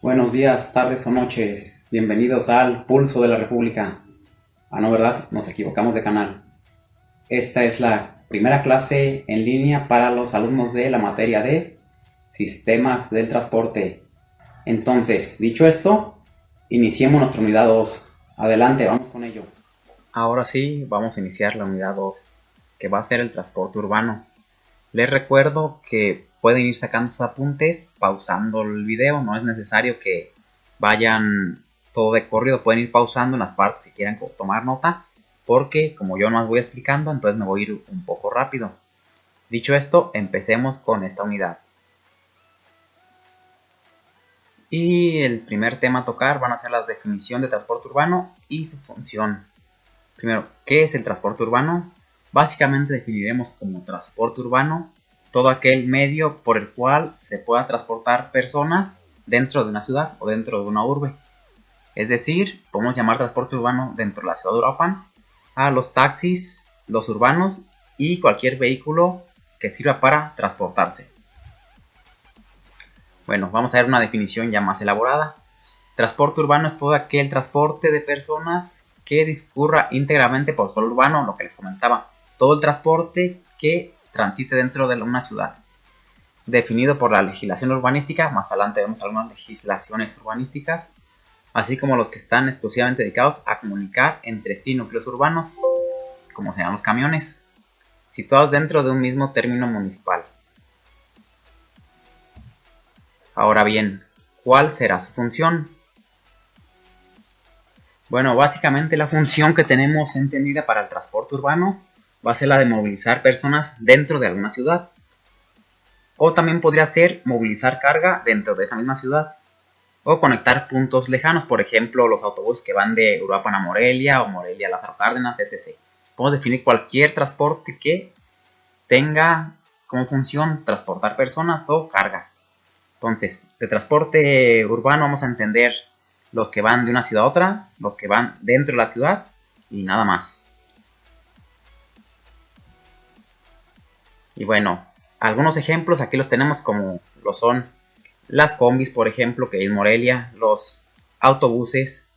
Buenos días, tardes o noches. Bienvenidos al Pulso de la República. Ah, no, ¿verdad? Nos equivocamos de canal. Esta es la primera clase en línea para los alumnos de la materia de Sistemas del Transporte. Entonces, dicho esto, iniciemos nuestra unidad 2. Adelante, vamos con ello. Ahora sí, vamos a iniciar la unidad 2, que va a ser el transporte urbano. Les recuerdo que pueden ir sacando sus apuntes pausando el video, no es necesario que vayan todo de corrido, pueden ir pausando en las partes si quieren tomar nota, porque como yo no las voy explicando, entonces me voy a ir un poco rápido. Dicho esto, empecemos con esta unidad. Y el primer tema a tocar van a ser la definición de transporte urbano y su función. Primero, ¿qué es el transporte urbano? Básicamente definiremos como transporte urbano todo aquel medio por el cual se pueda transportar personas dentro de una ciudad o dentro de una urbe. Es decir, podemos llamar transporte urbano dentro de la ciudad de Uruapan a los taxis, los urbanos y cualquier vehículo que sirva para transportarse. Bueno, vamos a ver una definición ya más elaborada. Transporte urbano es todo aquel transporte de personas que discurra íntegramente por suelo urbano, lo que les comentaba. Todo el transporte que transite dentro de una ciudad. Definido por la legislación urbanística, más adelante vemos algunas legislaciones urbanísticas, así como los que están exclusivamente dedicados a comunicar entre sí núcleos urbanos, como sean los camiones, situados dentro de un mismo término municipal. Ahora bien, ¿cuál será su función? Bueno, básicamente la función que tenemos entendida para el transporte urbano va a ser la de movilizar personas dentro de alguna ciudad. O también podría ser movilizar carga dentro de esa misma ciudad. O conectar puntos lejanos, por ejemplo, los autobuses que van de Uruapan a Morelia o Morelia a Lázaro Cárdenas, etc. Podemos definir cualquier transporte que tenga como función transportar personas o carga. Entonces, de transporte urbano vamos a entender los que van de una ciudad a otra, los que van dentro de la ciudad y nada más. Y bueno, algunos ejemplos aquí los tenemos como lo son las combis, por ejemplo, que en Morelia, los autobuses,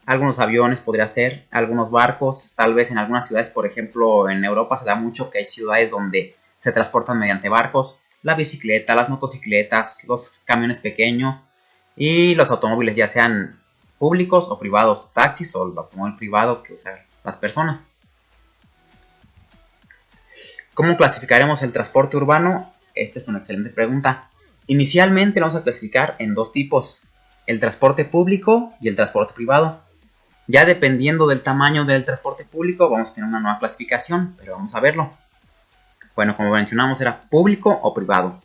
algunos aviones podría ser, algunos barcos, tal vez en algunas ciudades, por ejemplo, en Europa se da mucho que hay ciudades donde se transportan mediante barcos, la bicicleta, las motocicletas, los camiones pequeños y los automóviles, ya sean públicos o privados, taxis o el automóvil privado que usan las personas. ¿Cómo clasificaremos el transporte urbano? Esta es una excelente pregunta. Inicialmente lo vamos a clasificar en dos tipos, el transporte público y el transporte privado. Ya dependiendo del tamaño del transporte público vamos a tener una nueva clasificación, pero vamos a verlo. Bueno, como mencionamos, era público o privado.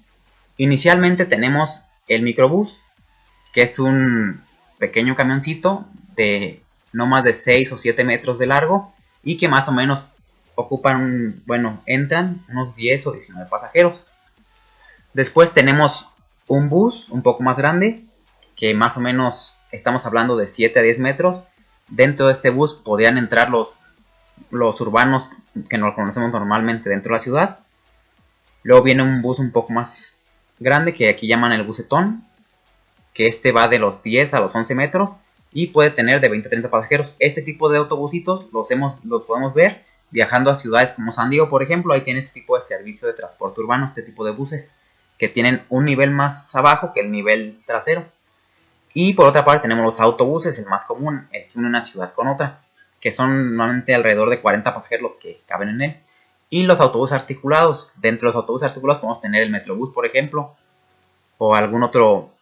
Inicialmente tenemos el microbús, que es un pequeño camioncito de no más de 6 o 7 metros de largo y que más o menos entran unos 10 o 19 pasajeros. Después tenemos un bus un poco más grande, que más o menos estamos hablando de 7 a 10 metros. Dentro de este bus podrían entrar los urbanos que nos conocemos normalmente dentro de la ciudad. Luego viene un bus un poco más grande, que aquí llaman el busetón, que este va de los 10 a los 11 metros y puede tener de 20 a 30 pasajeros. Este tipo de autobusitos los podemos ver viajando a ciudades como San Diego, por ejemplo. Ahí tiene este tipo de servicio de transporte urbano, este tipo de buses, que tienen un nivel más abajo que el nivel trasero. Y por otra parte tenemos los autobuses, el más común, el que une una ciudad con otra, que son normalmente alrededor de 40 pasajeros los que caben en él. Y los autobuses articulados, dentro de los autobuses articulados podemos tener el Metrobús, por ejemplo, o algún otro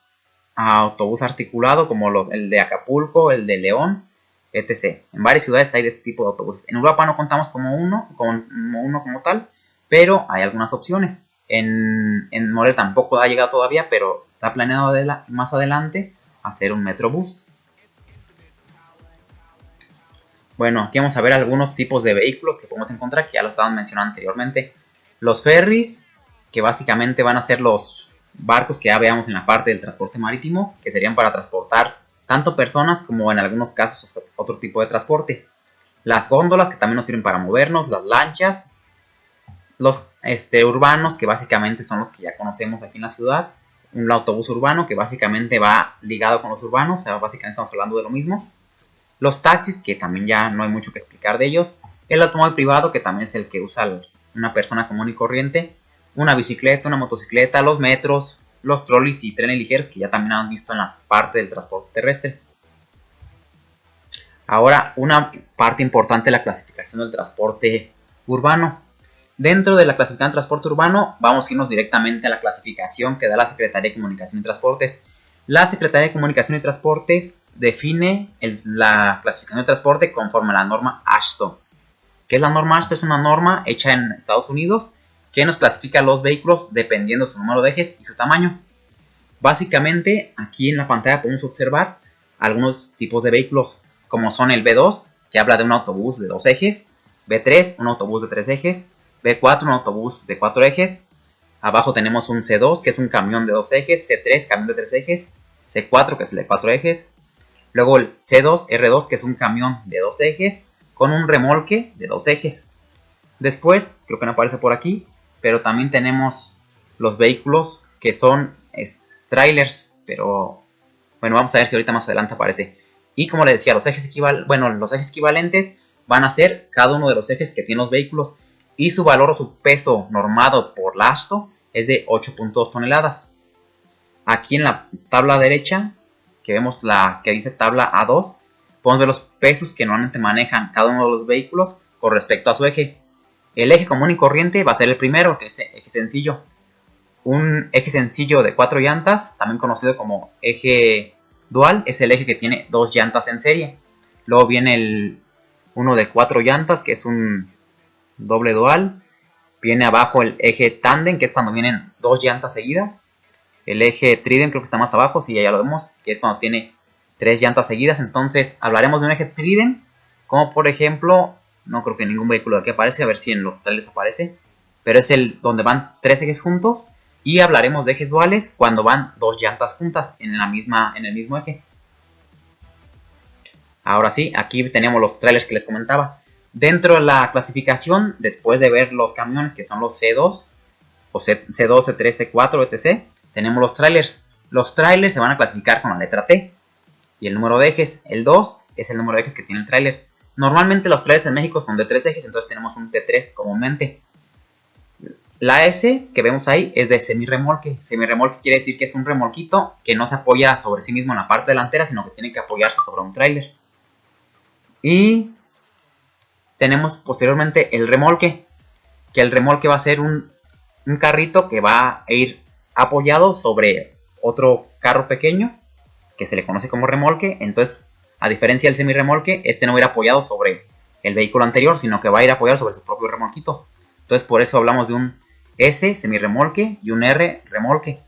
autobús articulado como el de Acapulco, el de León, etc. En varias ciudades hay de este tipo de autobuses. En Europa no contamos como uno como tal, pero hay algunas opciones. En Morelia tampoco ha llegado todavía, pero está planeado más adelante hacer un Metrobús. Bueno, aquí vamos a ver algunos tipos de vehículos que podemos encontrar, que ya los estaban mencionando anteriormente. Los ferries, que básicamente van a ser los barcos que ya veamos en la parte del transporte marítimo, que serían para transportar tanto personas como en algunos casos otro tipo de transporte. Las góndolas, que también nos sirven para movernos, las lanchas, los urbanos, que básicamente son los que ya conocemos aquí en la ciudad, un autobús urbano que básicamente va ligado con los urbanos, o sea, básicamente estamos hablando de lo mismo. Los taxis, que también ya no hay mucho que explicar de ellos. El automóvil privado, que también es el que usa una persona común y corriente. Una bicicleta, una motocicleta, los metros, los trolleys y trenes ligeros, que ya también han visto en la parte del transporte terrestre. Ahora, una parte importante de la clasificación del transporte urbano. Dentro de la clasificación del transporte urbano, vamos a irnos directamente a la clasificación que da la Secretaría de Comunicación y Transportes. La Secretaría de Comunicación y Transportes define la clasificación de transporte conforme a la norma AASHTO. ¿Qué es la norma AASHTO? Es una norma hecha en Estados Unidos que nos clasifica los vehículos dependiendo de su número de ejes y su tamaño. Básicamente, aquí en la pantalla podemos observar algunos tipos de vehículos, como son el B2, que habla de un autobús de 2 ejes, B3, un autobús de 3 ejes, B4, un autobús de 4 ejes. Abajo tenemos un C2, que es un camión de 2 ejes, C3, camión de 3 ejes, C4, que es el de 4 ejes. Luego el C2, R2, que es un camión de 2 ejes, con un remolque de 2 ejes. Después, creo que no aparece por aquí, pero también tenemos los vehículos que son trailers, pero bueno, vamos a ver si ahorita más adelante aparece. Y como les decía, los ejes equivalentes van a ser cada uno de los ejes que tienen los vehículos, y su valor o su peso normado por la AASHTO es de 8.2 toneladas. Aquí en la tabla derecha, que vemos la que dice tabla A2, podemos ver los pesos que normalmente manejan cada uno de los vehículos con respecto a su eje. El eje común y corriente va a ser el primero, que es el eje sencillo. Un eje sencillo de 4 llantas, también conocido como eje dual, es el eje que tiene 2 llantas en serie. Luego viene uno de 4 llantas, que es un doble dual. Viene abajo el eje tándem, que es cuando vienen 2 llantas seguidas. El eje trident creo que está más abajo, si ya lo vemos, que es cuando tiene 3 llantas seguidas. Entonces hablaremos de un eje trident, como por ejemplo, no creo que ningún vehículo de aquí aparece, a ver si en los trailers aparece, pero es el donde van 3 ejes juntos. Y hablaremos de ejes duales cuando van 2 llantas juntas en el mismo eje. Ahora sí, aquí tenemos los trailers que les comentaba. Dentro de la clasificación, después de ver los camiones que son los C2, o C2, C3, C4, etc., tenemos los trailers. Los trailers se van a clasificar con la letra T. Y el número de ejes, el 2, es el número de ejes que tiene el trailer. Normalmente los trailers en México son de 3 ejes, entonces tenemos un T3 comúnmente. La S que vemos ahí es de semirremolque. Semirremolque quiere decir que es un remolquito que no se apoya sobre sí mismo en la parte delantera, sino que tiene que apoyarse sobre un tráiler. Y tenemos posteriormente el remolque, que el remolque va a ser un carrito que va a ir apoyado sobre otro carro pequeño, que se le conoce como remolque. Entonces, a diferencia del semirremolque, este no va a ir apoyado sobre el vehículo anterior, sino que va a ir apoyado sobre su propio remolquito. Entonces, por eso hablamos de un S, semirremolque, y un R, remolque.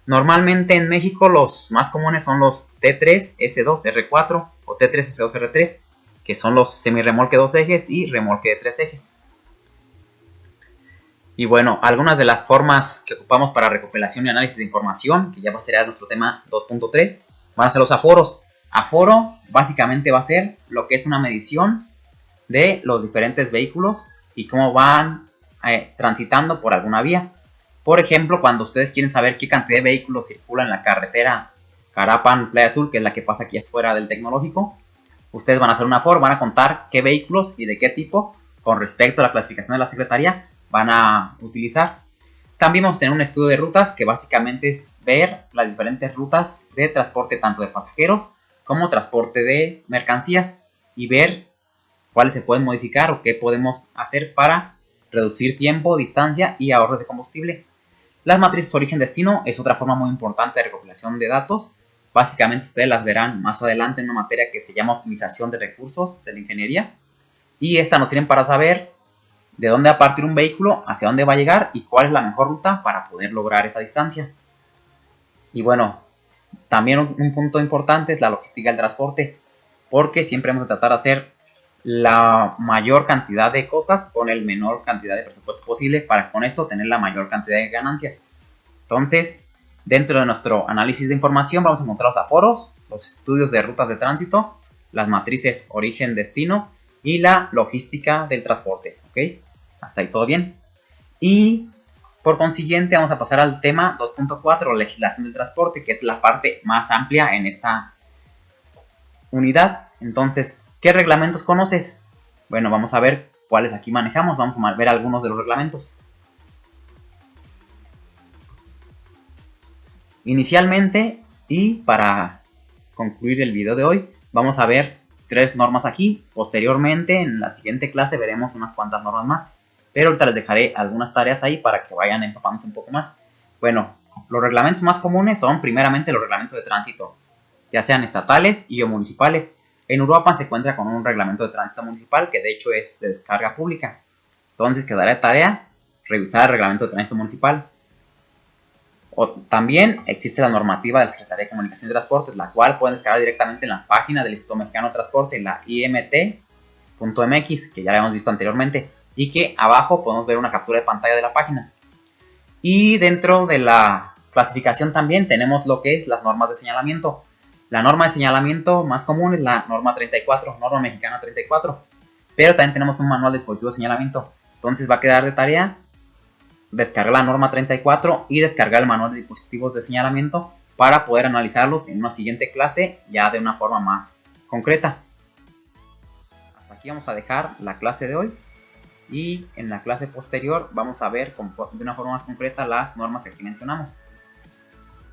Normalmente en México los más comunes son los T3, S2, R4 o T3, S2, R3, que son los semirremolque 2 ejes y remolque de 3 ejes. Y bueno, algunas de las formas que ocupamos para recopilación y análisis de información, que ya va a ser nuestro tema 2.3, van a ser los aforos. Aforo básicamente va a ser lo que es una medición de los diferentes vehículos y cómo van transitando por alguna vía. Por ejemplo, cuando ustedes quieren saber qué cantidad de vehículos circulan en la carretera Carapan-Playa Azul, que es la que pasa aquí afuera del tecnológico, ustedes van a hacer un aforo, van a contar qué vehículos y de qué tipo con respecto a la clasificación de la Secretaría van a utilizar. También vamos a tener un estudio de rutas, que básicamente es ver las diferentes rutas de transporte tanto de pasajeros como transporte de mercancías y ver cuáles se pueden modificar o qué podemos hacer para reducir tiempo, distancia y ahorros de combustible. Las matrices origen-destino es otra forma muy importante de recopilación de datos. Básicamente ustedes las verán más adelante en una materia que se llama optimización de recursos de la ingeniería. Y estas nos sirven para saber de dónde va a partir un vehículo, hacia dónde va a llegar y cuál es la mejor ruta para poder lograr esa distancia. Y bueno, también un punto importante es la logística del transporte, porque siempre vamos a tratar de hacer la mayor cantidad de cosas con el menor cantidad de presupuesto posible para con esto tener la mayor cantidad de ganancias. Entonces, dentro de nuestro análisis de información vamos a encontrar los aforos, los estudios de rutas de tránsito, las matrices origen-destino y la logística del transporte. ¿Ok? Hasta ahí todo bien. Y Por consiguiente, vamos a pasar al tema 2.4, legislación del transporte, que es la parte más amplia en esta unidad. Entonces, ¿qué reglamentos conoces? Bueno, vamos a ver cuáles aquí manejamos. Vamos a ver algunos de los reglamentos. Inicialmente, y para concluir el video de hoy, vamos a ver 3 normas aquí. Posteriormente, en la siguiente clase, veremos unas cuantas normas más. Pero ahorita les dejaré algunas tareas ahí para que vayan empapándose un poco más. Bueno, los reglamentos más comunes son primeramente los reglamentos de tránsito, ya sean estatales y o municipales. En Uruapan se cuenta con un reglamento de tránsito municipal que de hecho es de descarga pública. Entonces quedará de tarea revisar el reglamento de tránsito municipal. También existe la normativa de la Secretaría de Comunicación y Transportes, la cual pueden descargar directamente en la página del Instituto Mexicano de Transporte, la imt.mx, que ya la hemos visto anteriormente, y que abajo podemos ver una captura de pantalla de la página. Y dentro de la clasificación también tenemos lo que es las normas de señalamiento. La norma de señalamiento más común es la norma 34, norma mexicana 34, pero también tenemos un manual de dispositivos de señalamiento. Entonces va a quedar de tarea descargar la norma 34 y descargar el manual de dispositivos de señalamiento para poder analizarlos en una siguiente clase ya de una forma más concreta. Hasta aquí vamos a dejar la clase de hoy y en la clase posterior vamos a ver de una forma más concreta las normas que aquí mencionamos.